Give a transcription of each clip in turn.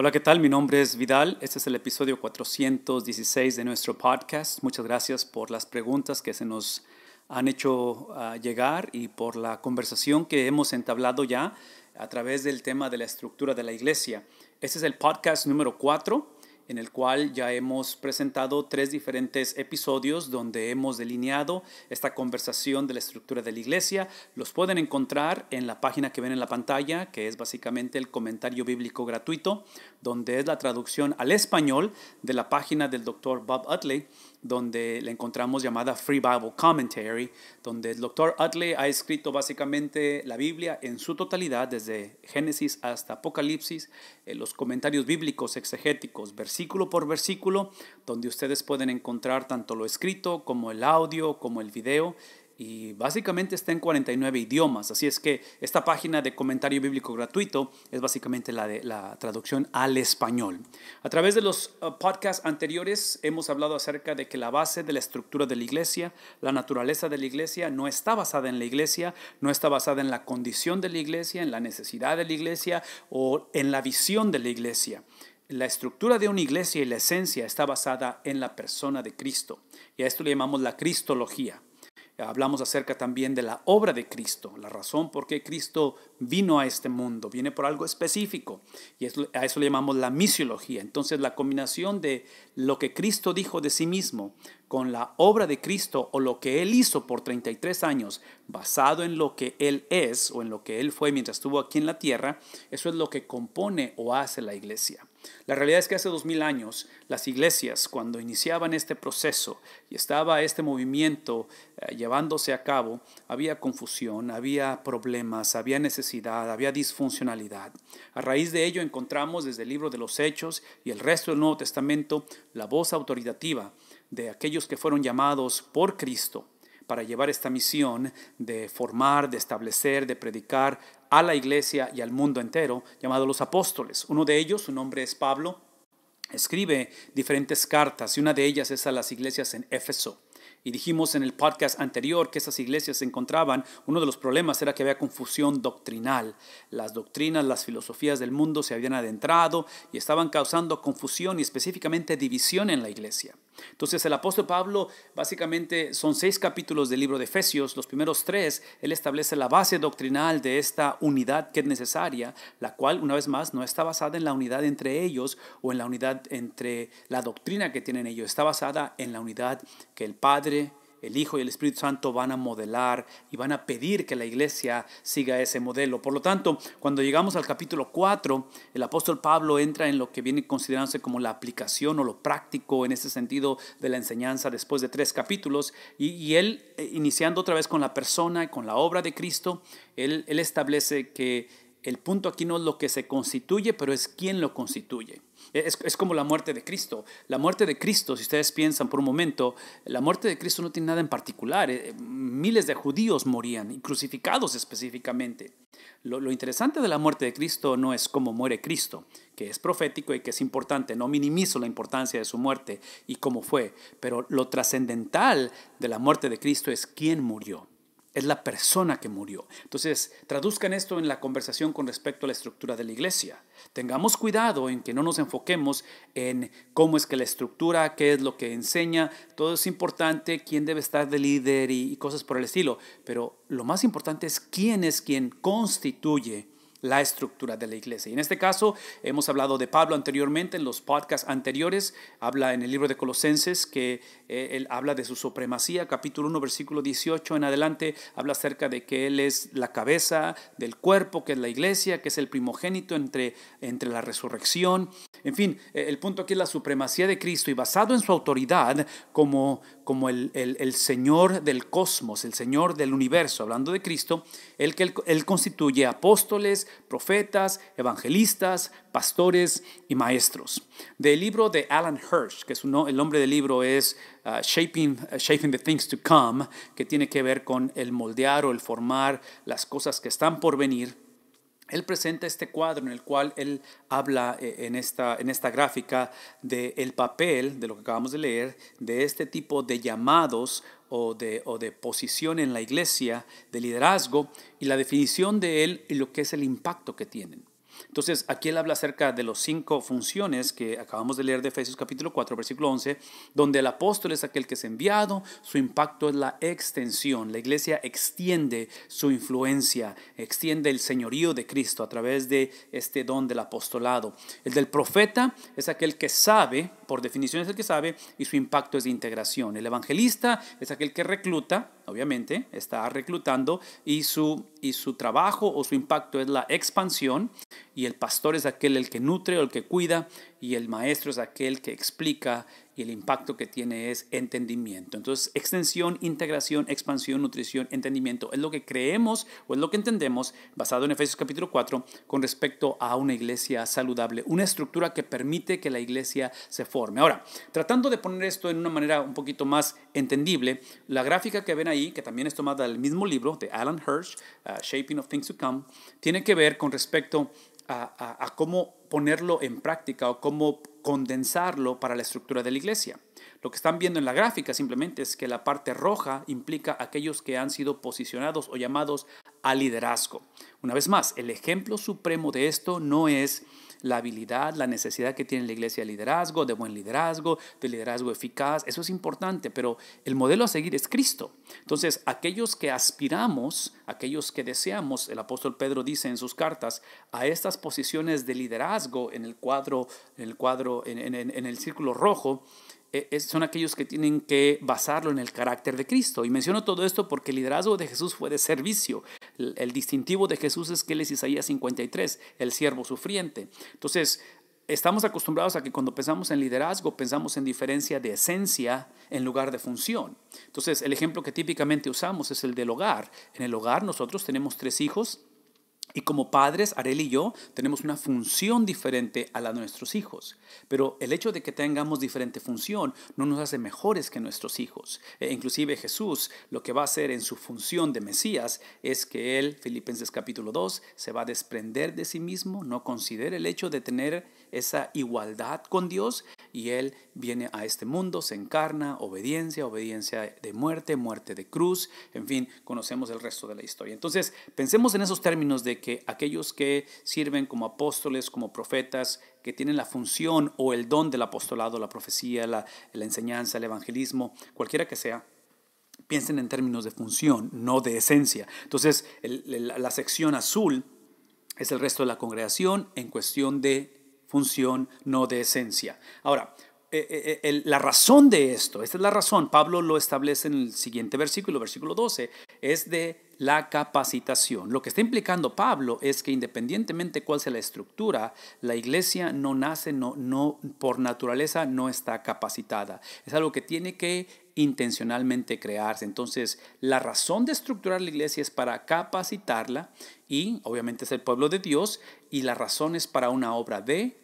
Hola, ¿qué tal? Mi nombre es Vidal. Este es el episodio 416 de nuestro podcast. Muchas gracias por las preguntas que se nos han hecho llegar y por la conversación que hemos entablado ya a través del tema de la estructura de la iglesia. Este es el podcast número 4, en el cual ya hemos presentado 3 diferentes episodios donde hemos delineado esta conversación de la estructura de la iglesia. Los pueden encontrar en la página que ven en la pantalla, que es básicamente el comentario bíblico gratuito, donde es la traducción al español de la página del Dr. Bob Utley, donde la encontramos llamada Free Bible Commentary, donde el Dr. Utley ha escrito básicamente la Biblia en su totalidad, desde Génesis hasta Apocalipsis, los comentarios bíblicos exegéticos, versículo por versículo, donde ustedes pueden encontrar tanto lo escrito como el audio, como el video, y básicamente está en 49 idiomas. Así es que esta página de comentario bíblico gratuito es básicamente la traducción al español. A través de los podcasts anteriores hemos hablado acerca de que la base de la estructura de la iglesia, la naturaleza de la iglesia, no está basada en la iglesia, no está basada en la condición de la iglesia, en la necesidad de la iglesia o en la visión de la iglesia. La estructura de una iglesia y la esencia está basada en la persona de Cristo. Y a esto le llamamos la cristología. Hablamos acerca también de la obra de Cristo, la razón por qué Cristo vino a este mundo, viene por algo específico, y a eso le llamamos la misiología. Entonces, la combinación de lo que Cristo dijo de sí mismo con la obra de Cristo o lo que Él hizo por 33 años, basado en lo que Él es o en lo que Él fue mientras estuvo aquí en la tierra, eso es lo que compone o hace la iglesia. La realidad es que hace 2000 años las iglesias, cuando iniciaban este proceso y estaba este movimiento llevándose a cabo, había confusión, había problemas, había necesidad, había disfuncionalidad. A raíz de ello encontramos desde el libro de los Hechos y el resto del Nuevo Testamento la voz autoritativa de aquellos que fueron llamados por Cristo para llevar esta misión de formar, de establecer, de predicar a la iglesia y al mundo entero, llamados los apóstoles. Uno de ellos, su nombre es Pablo, escribe diferentes cartas y una de ellas es a las iglesias en Éfeso. Y dijimos en el podcast anterior que esas iglesias se encontraban, uno de los problemas era que había confusión doctrinal. Las doctrinas, las filosofías del mundo se habían adentrado y estaban causando confusión y específicamente división en la iglesia. Entonces el apóstol Pablo, básicamente son 6 capítulos del libro de Efesios. Los primeros 3, él establece la base doctrinal de esta unidad que es necesaria, la cual, una vez más, no está basada en la unidad entre ellos o en la unidad entre la doctrina que tienen ellos. Está basada en la unidad que el Padre, el Hijo y el Espíritu Santo van a modelar y van a pedir que la iglesia siga ese modelo. Por lo tanto, cuando llegamos al capítulo 4, el apóstol Pablo entra en lo que viene considerándose como la aplicación o lo práctico en ese sentido de la enseñanza después de 3 capítulos. Y él, iniciando otra vez con la persona y con la obra de Cristo, él establece que el punto aquí no es lo que se constituye, pero es quién lo constituye. Es como la muerte de Cristo. La muerte de Cristo, si ustedes piensan por un momento, la muerte de Cristo no tiene nada en particular. Miles de judíos morían, crucificados específicamente. Lo interesante de la muerte de Cristo no es cómo muere Cristo, que es profético y que es importante. No minimizo la importancia de su muerte y cómo fue. Pero lo trascendental de la muerte de Cristo es quién murió. Es la persona que murió. Entonces, traduzcan esto en la conversación con respecto a la estructura de la iglesia. Tengamos cuidado en que no nos enfoquemos en cómo es que la estructura, qué es lo que enseña. Todo es importante, quién debe estar de líder y cosas por el estilo. Pero lo más importante es quien constituye la estructura de la iglesia. Y en este caso hemos hablado de Pablo anteriormente en los podcasts anteriores. Habla en el libro de Colosenses que él habla de su supremacía, capítulo 1, versículo 18 en adelante. Habla acerca de que él es la cabeza del cuerpo, que es la iglesia, que es el primogénito entre la resurrección. En fin, el punto aquí es la supremacía de Cristo y basado en su autoridad como el Señor del cosmos, el Señor del universo, hablando de Cristo, él constituye apóstoles, profetas, evangelistas, pastores y maestros. Del libro de Alan Hirsch, que el nombre del libro es Shaping the Things to Come, que tiene que ver con el moldear o el formar las cosas que están por venir. Él presenta este cuadro en el cual él habla en esta gráfica del papel, de lo que acabamos de leer, de este tipo de llamados o de posición en la iglesia, de liderazgo, y la definición de él y lo que es el impacto que tienen. Entonces, aquí él habla acerca de las 5 funciones que acabamos de leer de Efesios capítulo 4, versículo 11, donde el apóstol es aquel que es enviado, su impacto es la extensión. La iglesia extiende su influencia, extiende el señorío de Cristo a través de este don del apostolado. El del profeta es aquel que sabe, por definición es el que sabe, y su impacto es de integración. El evangelista es aquel que recluta, obviamente, está reclutando, y su trabajo o su impacto es la expansión, y el pastor es aquel el que nutre o el que cuida, y el maestro es aquel que explica, y el impacto que tiene es entendimiento. Entonces, extensión, integración, expansión, nutrición, entendimiento es lo que creemos o es lo que entendemos basado en Efesios capítulo 4 con respecto a una iglesia saludable, una estructura que permite que la iglesia se forme. Ahora, tratando de poner esto en una manera un poquito más entendible, la gráfica que ven ahí, que también es tomada del mismo libro de Alan Hirsch, Shaping of Things to Come, tiene que ver con respecto a cómo ponerlo en práctica o cómo condensarlo para la estructura de la iglesia. Lo que están viendo en la gráfica simplemente es que la parte roja implica aquellos que han sido posicionados o llamados a liderazgo. Una vez más, el ejemplo supremo de esto no es la habilidad, la necesidad que tiene la iglesia de liderazgo, de buen liderazgo, de liderazgo eficaz. Eso es importante, pero el modelo a seguir es Cristo. Entonces, aquellos que aspiramos, aquellos que deseamos, el apóstol Pedro dice en sus cartas, a estas posiciones de liderazgo en el círculo rojo, son aquellos que tienen que basarlo en el carácter de Cristo. Y menciono todo esto porque el liderazgo de Jesús fue de servicio. El distintivo de Jesús es que él es Isaías 53, el siervo sufriente. Entonces, estamos acostumbrados a que cuando pensamos en liderazgo, pensamos en diferencia de esencia en lugar de función. Entonces, el ejemplo que típicamente usamos es el del hogar. En el hogar nosotros tenemos 3 hijos. Y como padres, Arel y yo, tenemos una función diferente a la de nuestros hijos. Pero el hecho de que tengamos diferente función no nos hace mejores que nuestros hijos. Inclusive Jesús, lo que va a hacer en su función de Mesías es que él, Filipenses capítulo 2, se va a desprender de sí mismo, no considera el hecho de tener esa igualdad con Dios, y él viene a este mundo, se encarna, obediencia de muerte, muerte de cruz, en fin, conocemos el resto de la historia. Entonces, pensemos en esos términos de que aquellos que sirven como apóstoles, como profetas, que tienen la función o el don del apostolado, la profecía, la enseñanza, el evangelismo, cualquiera que sea, piensen en términos de función, no de esencia. Entonces, la sección azul es el resto de la congregación en cuestión de función, no de esencia. Ahora, la razón de esto, esta es la razón, Pablo lo establece en el siguiente versículo 12, es de la capacitación. Lo que está implicando Pablo es que independientemente cuál sea la estructura, la iglesia no nace, no por naturaleza no está capacitada. Es algo que tiene que intencionalmente crearse. Entonces, la razón de estructurar la iglesia es para capacitarla, y obviamente es el pueblo de Dios, y la razón es para una obra de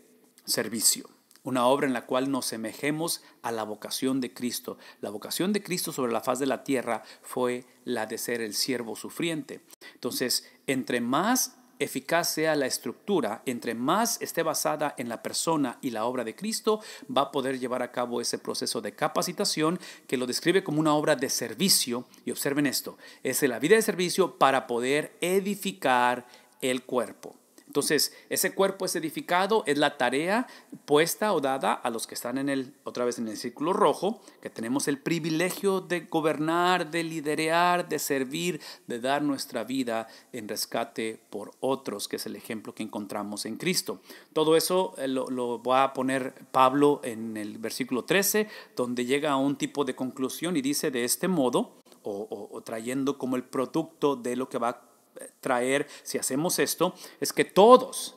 servicio. Una obra en la cual nos semejemos a la vocación de Cristo. La vocación de Cristo sobre la faz de la tierra fue la de ser el siervo sufriente. Entonces, entre más eficaz sea la estructura, entre más esté basada en la persona y la obra de Cristo, va a poder llevar a cabo ese proceso de capacitación que lo describe como una obra de servicio. Y observen esto, es la vida de servicio para poder edificar el cuerpo. Entonces, ese cuerpo es edificado, es la tarea puesta o dada a los que están otra vez en el círculo rojo, que tenemos el privilegio de gobernar, de liderar, de servir, de dar nuestra vida en rescate por otros, que es el ejemplo que encontramos en Cristo. Todo eso lo va a poner Pablo en el versículo 13, donde llega a un tipo de conclusión y dice de este modo, o trayendo como el producto de lo que va a traer si hacemos esto, es que todos,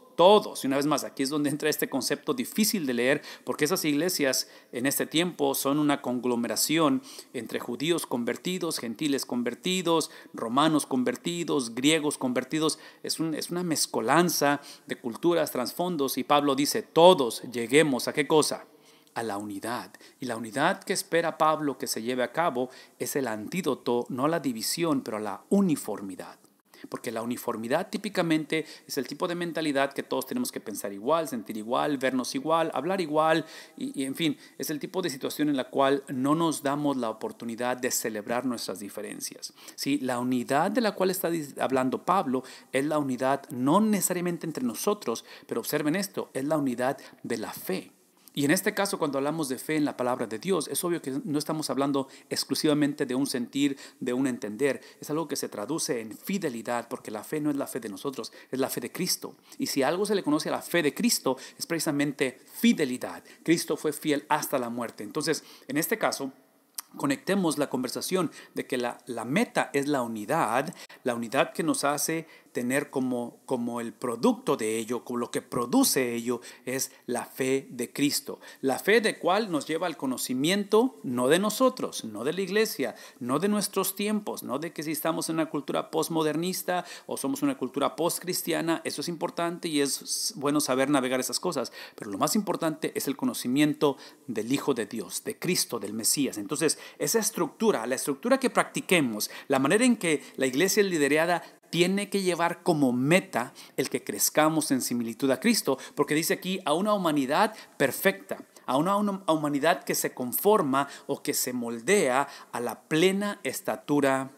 y una vez más aquí es donde entra este concepto difícil de leer, porque esas iglesias en este tiempo son una conglomeración entre judíos convertidos, gentiles convertidos, romanos convertidos, griegos convertidos. Es una mezcolanza de culturas, trasfondos, y Pablo dice todos lleguemos a ¿qué cosa? A la unidad. Y la unidad que espera Pablo que se lleve a cabo es el antídoto, no a la división, pero a la uniformidad. porque la uniformidad típicamente es el tipo de mentalidad que todos tenemos que pensar igual, sentir igual, vernos igual, hablar igual y en fin, es el tipo de situación en la cual no nos damos la oportunidad de celebrar nuestras diferencias. ¿Sí? La unidad de la cual está hablando Pablo es la unidad no necesariamente entre nosotros, pero observen esto, es la unidad de la fe. Y en este caso, cuando hablamos de fe en la palabra de Dios, es obvio que no estamos hablando exclusivamente de un sentir, de un entender. Es algo que se traduce en fidelidad, porque la fe no es la fe de nosotros, es la fe de Cristo. Y si algo se le conoce a la fe de Cristo, es precisamente fidelidad. Cristo fue fiel hasta la muerte. Entonces, en este caso, conectemos la conversación de que la meta es la unidad que nos hace tener como el producto de ello, como lo que produce ello, es la fe de Cristo. La fe de cual nos lleva al conocimiento, no de nosotros, no de la iglesia, no de nuestros tiempos, no de que si estamos en una cultura postmodernista o somos una cultura postcristiana, eso es importante y es bueno saber navegar esas cosas, pero lo más importante es el conocimiento del Hijo de Dios, de Cristo, del Mesías. Entonces, esa estructura, la estructura que practiquemos, la manera en que la iglesia es liderada, tiene que llevar como meta el que crezcamos en similitud a Cristo, porque dice aquí a una humanidad perfecta, a una humanidad que se conforma o que se moldea a la plena estatura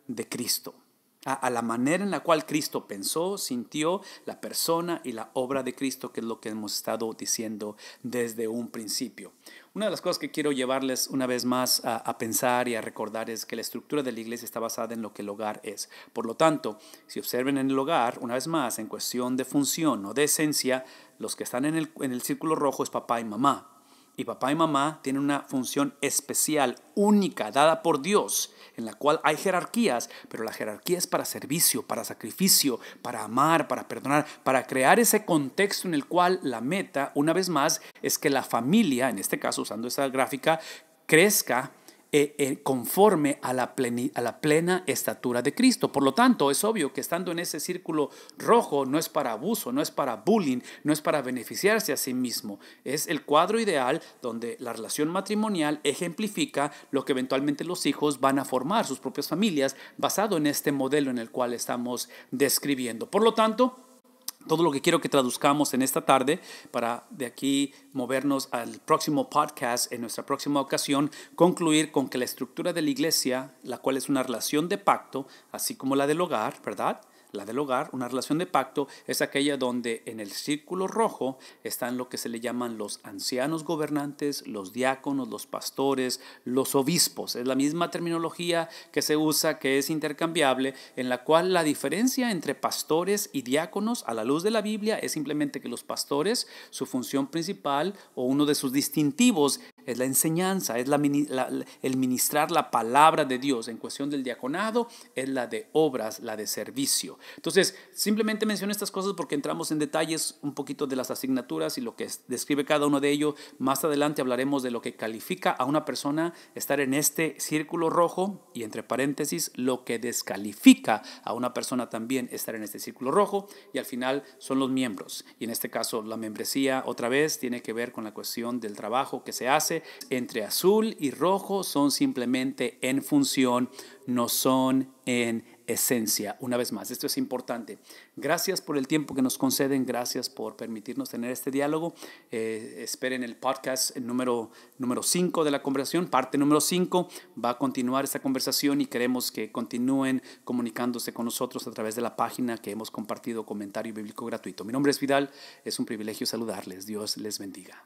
de Cristo, a la manera en la cual Cristo pensó, sintió, la persona y la obra de Cristo, que es lo que hemos estado diciendo desde un principio. Una de las cosas que quiero llevarles una vez más a pensar y a recordar es que la estructura de la iglesia está basada en lo que el hogar es. Por lo tanto, si observen en el hogar, una vez más, en cuestión de función o de esencia, los que están en el círculo rojo es papá y mamá. Y papá y mamá tienen una función especial, única, dada por Dios, en la cual hay jerarquías, pero la jerarquía es para servicio, para sacrificio, para amar, para perdonar, para crear ese contexto en el cual la meta, una vez más, es que la familia, en este caso usando esa gráfica, crezca conforme a la plena estatura de Cristo. Por lo tanto, es obvio que estando en ese círculo rojo no es para abuso, no es para bullying, no es para beneficiarse a sí mismo. Es el cuadro ideal donde la relación matrimonial ejemplifica lo que eventualmente los hijos van a formar, sus propias familias, basado en este modelo en el cual estamos describiendo. Por lo tanto, todo lo que quiero que traduzcamos en esta tarde para de aquí movernos al próximo podcast, en nuestra próxima ocasión, concluir con que la estructura de la iglesia, la cual es una relación de pacto, así como la del hogar, ¿verdad? La del hogar, una relación de pacto, es aquella donde en el círculo rojo están lo que se le llaman los ancianos gobernantes, los diáconos, los pastores, los obispos. Es la misma terminología que se usa, que es intercambiable, en la cual la diferencia entre pastores y diáconos a la luz de la Biblia es simplemente que los pastores, su función principal o uno de sus distintivos es la enseñanza, es el ministrar la palabra de Dios. En cuestión del diaconado es la de obras, la de servicio. Entonces, simplemente menciono estas cosas porque entramos en detalles un poquito de las asignaturas y lo que describe cada uno de ellos. Más adelante hablaremos de lo que califica a una persona estar en este círculo rojo y entre paréntesis lo que descalifica a una persona también estar en este círculo rojo, y al final son los miembros. Y en este caso la membresía otra vez tiene que ver con la cuestión del trabajo que se hace entre azul y rojo. Son simplemente en función, no son en esencia. Una vez más, esto es importante. Gracias por el tiempo que nos conceden, gracias por permitirnos tener este diálogo. Esperen el podcast número 5 de la conversación, parte número 5. Va a continuar esta conversación y queremos que continúen comunicándose con nosotros a través de la página que hemos compartido, Comentario Bíblico Gratuito. Mi nombre es Vidal, es un privilegio saludarles. Dios les bendiga.